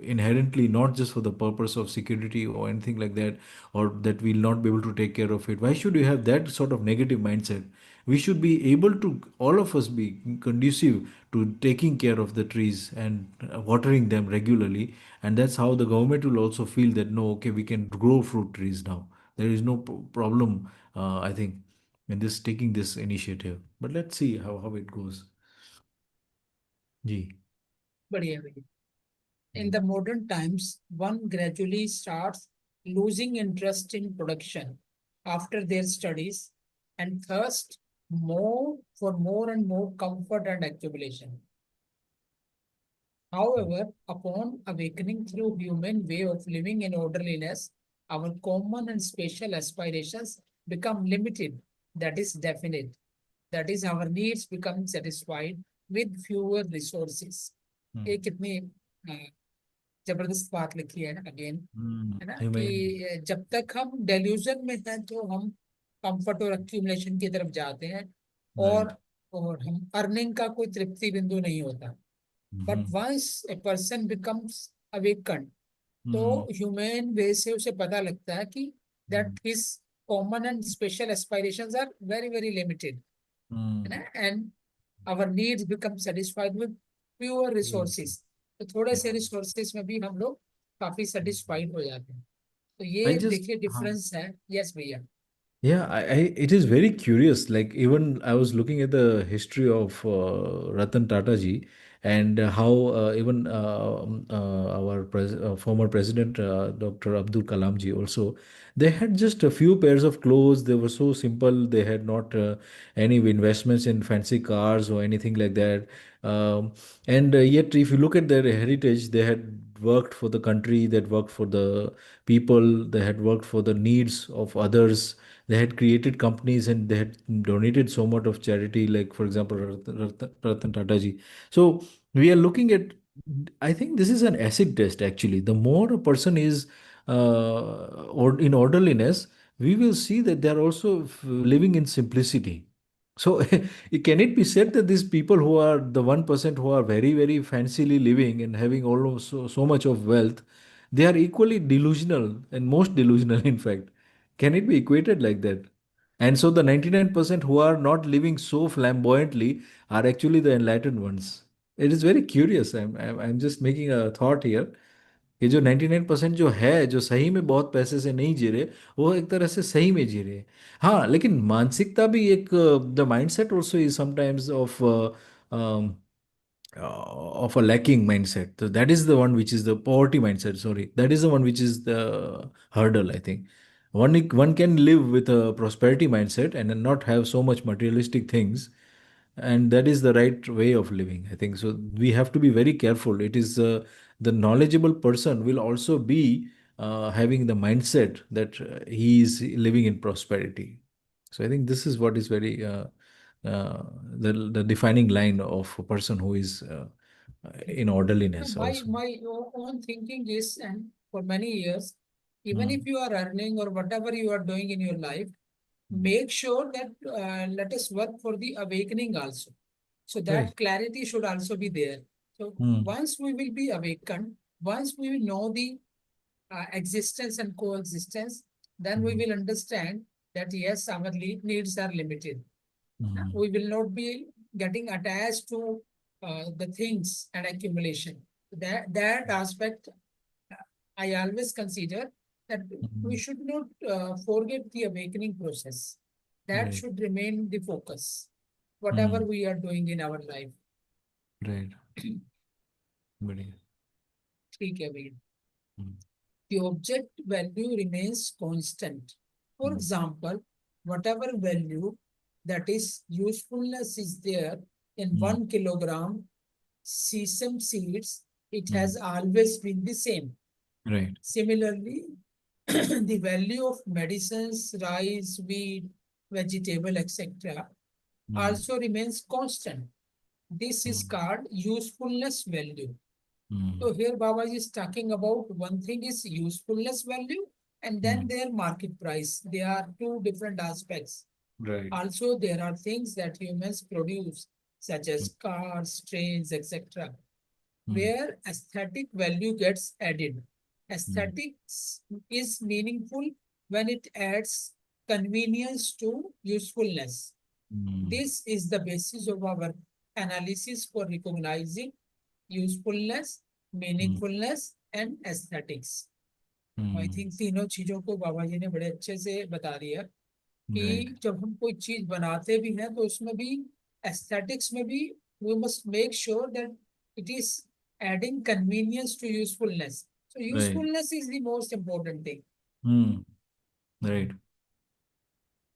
inherently not just for the purpose of security or anything like that, or that we'll not be able to take care of it. Why should you have that sort of negative mindset? We should be able to, all of us, be conducive to taking care of the trees and watering them regularly. And that's how the government will also feel that no, okay, we can grow fruit trees now. There is no problem, I think, in this taking this initiative. But let's see how it goes. Ji. बढ़िया भैया. In Hmm. the modern times, one gradually starts losing interest in production after their studies and thirst more for more and more comfort and accumulation. However, upon awakening through human way of living in orderliness, our common and special aspirations become limited, that is definite. That is, our needs become satisfied with fewer resources. Hmm. ये कितनी जबरदस्त बात लिखी है again, है ना, कि Humanity. जब तक हम डेल्यूजन में हैं तो हम कंफर्ट और एक्यूमुलेशन की तरफ जाते हैं, Right. और और हम अर्निंग का कोई तृप्ति बिंदु नहीं होता. But Hmm. Once a person becomes awaken, तो Hmm. ह्यूमन वे से उसे पता लगता है कि Hmm. That his common and special aspirations are very very limited, है Hmm. ना. And our needs become satisfied with fewer Yes. resources. तो थोड़े से Yeah. रिसोर्सेस में भी हम लोग काफी सेटिस्फाइड हो जाते हैं. तो I ये just, देखिए डिफरेंस है. यस भैया. yeah, it is very curious. Like even I was looking at the history of Ratan Tata ji and how even former president Dr. Abdul Kalam ji also, they had just a few pairs of clothes. They were so simple. They had not any investments in fancy cars or anything like that. And yet, if you look at their heritage, they had worked for the country, they had worked for the people, they had worked for the needs of others. They had created companies and they had donated so much of charity, like for example Ratan Tata ji. So we are looking at, I think this is an acid test actually. The more a person is or in orderliness, we will see that they are also living in simplicity. So can it be said that these people who are the 1% who are very very fancily living and having almost so much of wealth, they are equally delusional and most delusional in fact? Can it be equated like that? And so the 99% who are not living so flamboyantly are actually the enlightened ones. It is very curious. I'm just making a thought here. ये जो 99% जो है जो सही में बहुत पैसे से नहीं जी रहे, वो एक तरह से सही में जी रहे. हाँ, लेकिन मानसिकता भी एक, the mindset also is sometimes of a lacking mindset. So that is the one which is the poverty mindset. Sorry, that is the one which is the hurdle. I think one can live with a prosperity mindset and then not have so much materialistic things, and that is the right way of living. I think so. We have to be very careful. It is the knowledgeable person will also be having the mindset that he is living in prosperity. So I think this is what is very the defining line of a person who is in orderliness My also. own thinking is, and for many years, even Mm, if you are earning or whatever you are doing in your life, make sure that let us work for the awakening also. So right. that clarity should also be there. So Mm, once we will be awakened, once we will know the existence and coexistence, then we mm, will understand that yes, our needs are limited. mm, We will not be getting attached to the things and accumulation. That aspect, I always consider that we mm, should not forget the awakening process. That right. should remain the focus, whatever Mm, we are doing in our life. right. बढ़िया. ठीक है भैया. Mm, The object value remains constant. For mm, example, whatever value, that is usefulness, is there in mm, 1 kilogram sesame seeds, it mm, has always been the same. right. Similarly, the value of medicines, rice, wheat, vegetable, etc., Mm, also remains constant. This is mm, called usefulness value. mm, So here Baba is talking about one thing is usefulness value and then mm, their market price. They are two different aspects. right. Also, there are things that humans produce, such Mm, as cars, trains, etc., mm, where aesthetic value gets added. mm, Aesthetics is meaningful when it adds convenience to usefulness. mm, This is the basis of our analysis for recognizing usefulness, mm, meaningfulness, and aesthetics. I mm, think तीनों चीजों को बाबा जी ने बड़े अच्छे से बता दिया right. कि जब हम कोई चीज बनाते भी हैं तो उसमें भी एस्थेटिक्स में भी we must make sure that it is adding convenience to usefulness. So Right. Usefulness is the most important thing. Mm, right.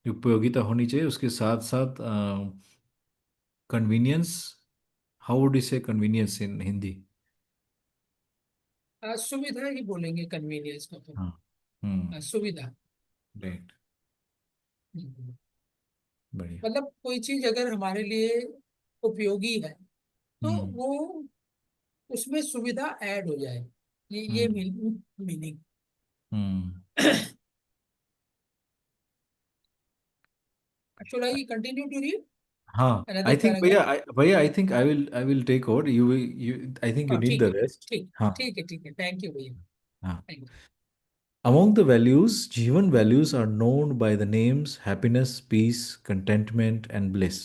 उपयोगिता होनी चाहिए उसके साथ साथ convenience. How would you say convenience in Hindi? सुविधा ही बोलेंगे कन्वीनियंस को तो. हाँ. हम्म. सुविधा. राइट. हम्म. बढ़िया. मतलब कोई चीज अगर हमारे लिए उपयोगी है तो हम्म. वो उसमें सुविधा ऐड हो जाए. ये hmm. Meaning. Hmm. Should I continue to read हाँ, another आई थिंक paragraph? भैया I think I will take over. You I think you हाँ नीड ठीक द है. रेस्ट. ठीक. हाँ. ठीक है. ठीक है. थैंक यू भैया. हाँ. Thank you. Among the values, Jeevan values are known by the names happiness, peace, contentment, and bliss.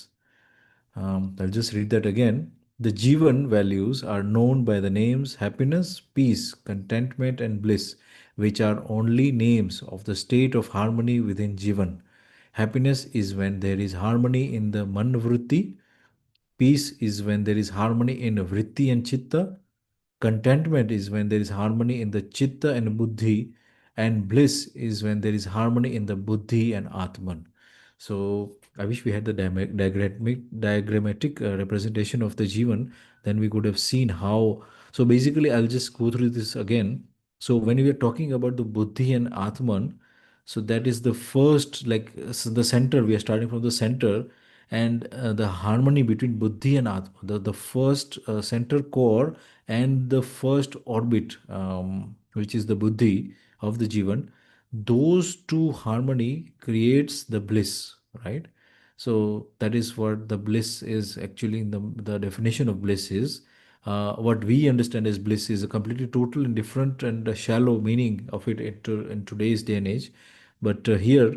I'll just read that again. The Jeevan values are known by the names happiness, peace, contentment, and bliss, which are only names of the state of harmony within Jeevan. Happiness is when there is harmony in the manvrutti. Peace is when there is harmony in vritti and chitta. Contentment is when there is harmony in the chitta and buddhi. And bliss is when there is harmony in the buddhi and atman. So I wish we had the diagrammatic representation of the Jivan. Then we could have seen how. So basically, I'll just go through this again. So when we are talking about the buddhi and atman, so that is the first, like so the center. We are starting from the center, and the harmony between buddhi and atma, the first center core and the first orbit, which is the buddhi of the Jivan, those two harmony creates the bliss, right? So that is what the bliss is actually in the definition of bliss is. What we understand as bliss is a completely total and different and shallow meaning of it in today's day and age. But here,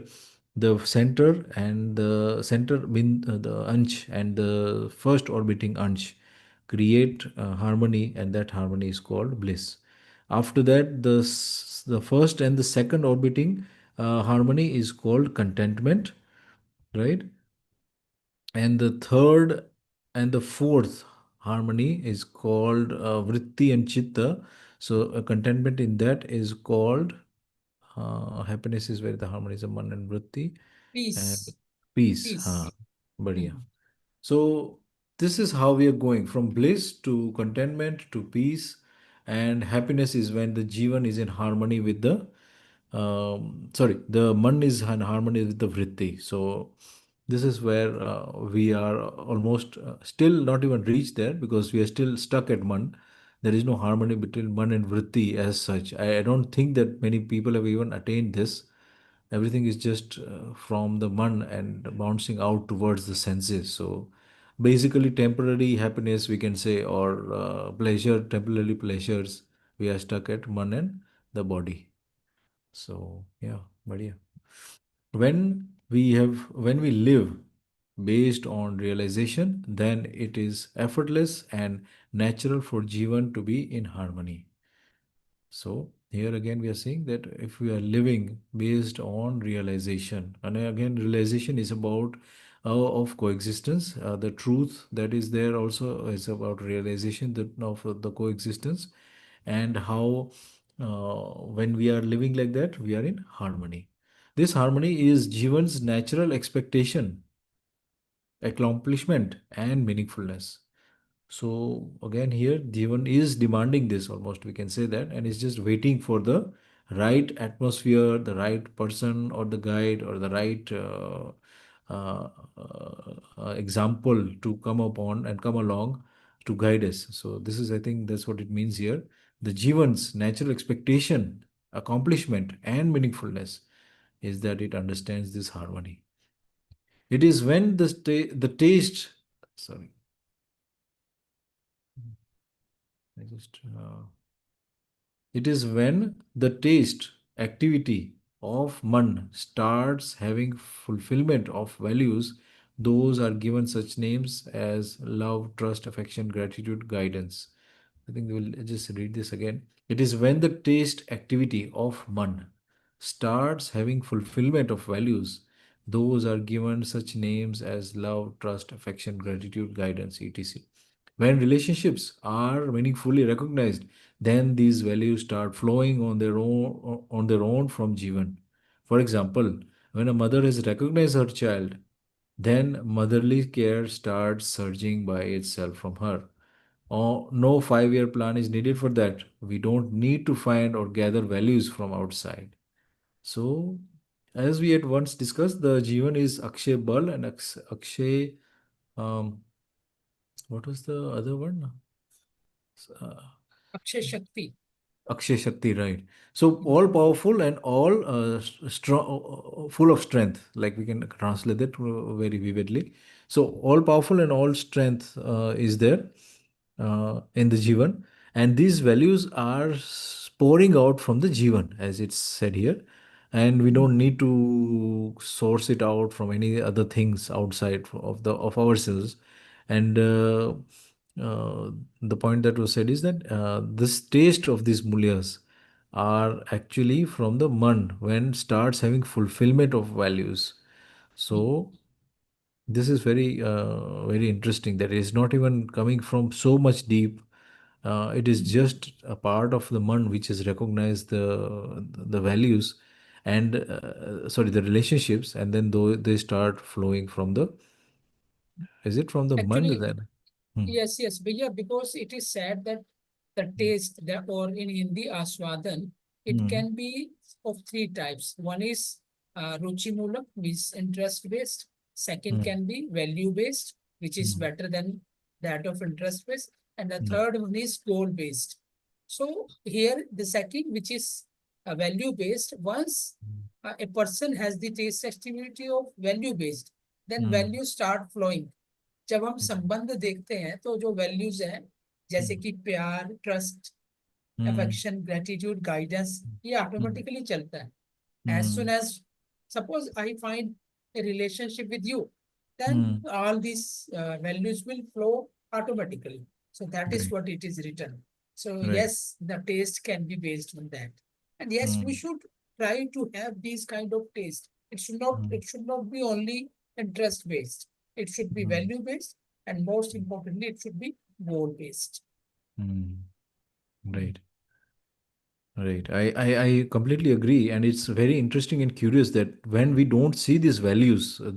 the center and the center mean the ansh and the first orbiting ansh create harmony, and that harmony is called bliss. After that, the first and the second orbiting harmony is called contentment, right? And the third and the fourth harmony is called vritti and chitta. So contentment in that is called happiness is where the harmony is man and vritti, and Peace. peace. Peace. Badhiya. Mhm. So this is how we are going from bliss to contentment to peace, and happiness is when the jivan is in harmony with the the man is in harmony with the vritti. So this is where we are almost still not even reached there, because we are still stuck at man. There is no harmony between man and vritti as such. I don't think that many people have even attained this. Everything is just from the man and bouncing out towards the senses. So basically temporary happiness, we can say, or pleasure, temporary pleasures, we are stuck at man and the body. So yeah, badhiya. When we live based on realization, then it is effortless and natural for jivan to be in harmony. So here again we are saying that if we are living based on realization, and again realization is about of coexistence. The truth that is there also is about realization that of the coexistence, and how when we are living like that, we are in harmony. This harmony is Jivan's natural expectation, accomplishment, and meaningfulness. So again, here Jivan is demanding this almost, we can say that, and is just waiting for the right atmosphere, the right person, or the guide, or the right uh, example to come upon and come along to guide us. So this is, I think, that's what it means here. The Jivan's natural expectation, accomplishment, and meaningfulness is that it understands this harmony. It is when the taste, sorry, I just it is when the taste activity of man starts having fulfillment of values, those are given such names as love, trust, affection, gratitude, guidance. I think we'll just read this again. It is when the taste activity of man starts having fulfillment of values, those are given such names as love, trust, affection, gratitude, guidance, etc. When relationships are meaningfully recognized, then these values start flowing on their own from Jivan. For example, when a mother has recognized her child, then motherly care starts surging by itself from her. Oh, no 5-year plan is needed for that. We don't need to find or gather values from outside. So, as we had once discussed, the Jivan is Akshay Bal and Akshay. Um, what was the other one? Uh, Akshay Shakti. Akshay Shakti, right? So Mhm. all powerful and all strong, full of strength. Like we can translate that very vividly. So all powerful and all strength is there in the Jivan, and these values are pouring out from the Jivan, as it's said here, and we don't need to source it out from any other things outside of ourselves. And the point that was said is that this taste of these mulyas are actually from the man when starts having fulfillment of values. So this is very interesting that it's not even coming from so much deep. It is just a part of the man which has recognized the values and sorry, the relationships, and then though they start flowing from the, is it from the man Actually, then? Hmm. yes, yes, but yeah, because it is said that the taste, the, or in Hindi, aswadan, it Hmm. can be of three types. One is ruchi mulak, means interest based. Second Hmm. can be value based, which is Hmm. better than that of interest based. And the Hmm. third one is goal based. So here, the second, which is value based, once a person has the taste activity of value based, then Hmm. value start flowing. जब हम संबंध देखते हैं तो जो values हैं, जैसे Hmm. कि प्यार, trust, Hmm. Affection, gratitude, guidance, ये Hmm. ऑटोमेटिकली चलता है. As soon Hmm. as, suppose I find a relationship with you, then Hmm. all these values will flow automatically. So that is Right. what it is written. So Right. yes, the taste can be based on that. And yes, we Hmm. should try to have these kind of taste. Hmm. It should not be only interest based. It should be Hmm. value based, and most importantly, it should be goal based. Hmm. Right. Right. I completely agree. And it's very interesting and curious that when we don't see these values are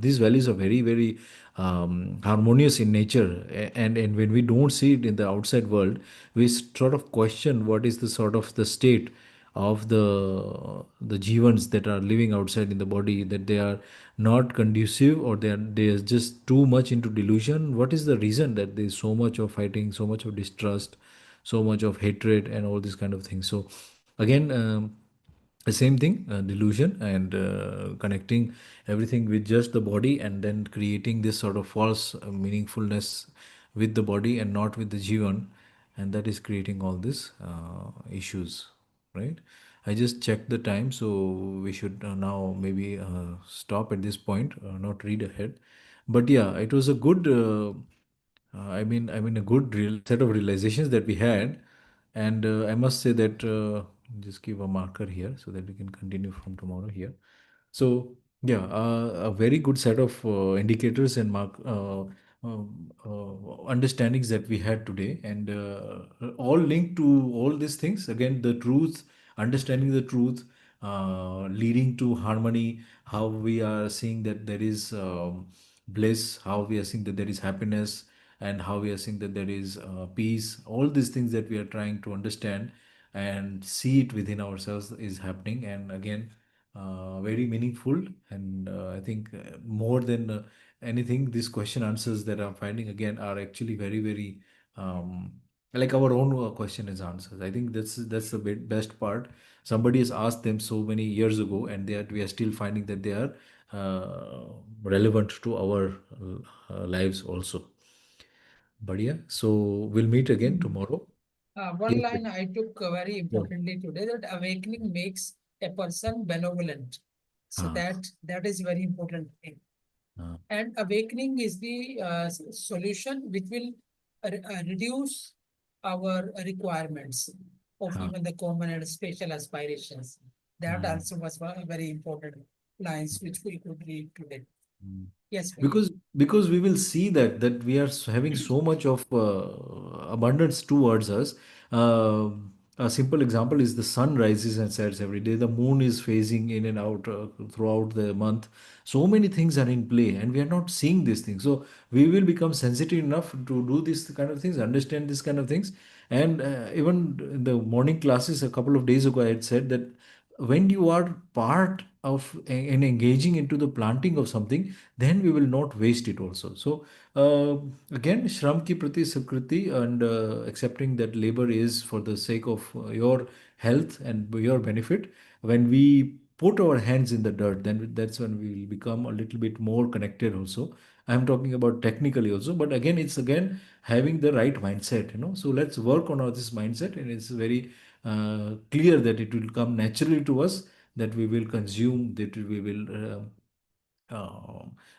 very harmonious in nature. And when we don't see it in the outside world, we sort of question what is the sort of the state of the Jeevans that are living outside in the body, that they are not conducive, or they are just too much into delusion. What is the reason that there's so much of fighting, so much of distrust, so much of hatred, and all these kind of things? So again, the same thing, delusion, and connecting everything with just the body, and then creating this sort of false meaningfulness with the body and not with the Jivan, and that is creating all these issues, right? I just checked the time, so we should now maybe stop at this point, not read ahead. But yeah, it was a good I mean a good set of realizations that we had. And I must say that just give a marker here so that we can continue from tomorrow here. So yeah, a very good set of indicators and understandings that we had today, and all linked to all these things. Again, the truth, understanding the truth, leading to harmony. How we are seeing that there is bliss. How we are seeing that there is happiness, and how we are seeing that there is peace. All these things that we are trying to understand and see it within ourselves is happening. And again, very meaningful. And I think more than anything, these question answers that I'm finding again are actually very um, like our own question is answers. I think that's the best part. Somebody has asked them so many years ago, and we are still finding that they are relevant to our lives also. But yeah, so we'll meet again tomorrow. One Yes, line yes. I took very Sure. importantly today, that awakening makes a person benevolent. So Ah, that is very important thing. ah, And awakening is the solution which will reduce our requirements of ah, even the common and special aspirations. That ah. also was one very important lines which we could read today. Mm. Yes, Vidya. Because we will see that we are having so much of abundance towards us. uh, a simple example is the sun rises and sets every day, the moon is phasing in and out throughout the month. So many things are in play, and we are not seeing these things. So we will become sensitive enough to do these kind of things, understand these kind of things. And even in the morning classes a couple of days ago, I had said that when you are part of and engaging into the planting of something, then we will not waste it also. So uh, again, shram ki prati sukriti, and accepting that labor is for the sake of your health and your benefit. When we put our hands in the dirt, then that's when we will become a little bit more connected also. I'm talking about technically also, but again, it's again having the right mindset, so let's work on all this mindset, and it's very clear that it will come naturally to us, that we will consume, that we will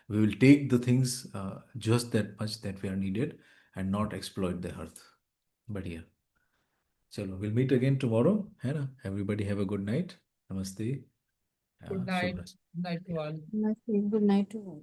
we will take the things just that much that we are needed and not exploit the earth. But yeah, chalo, we'll meet again tomorrow. है ना? Everybody have a good night. Namaste. Good Shubh night. Night to Yeah. all. Good night to all.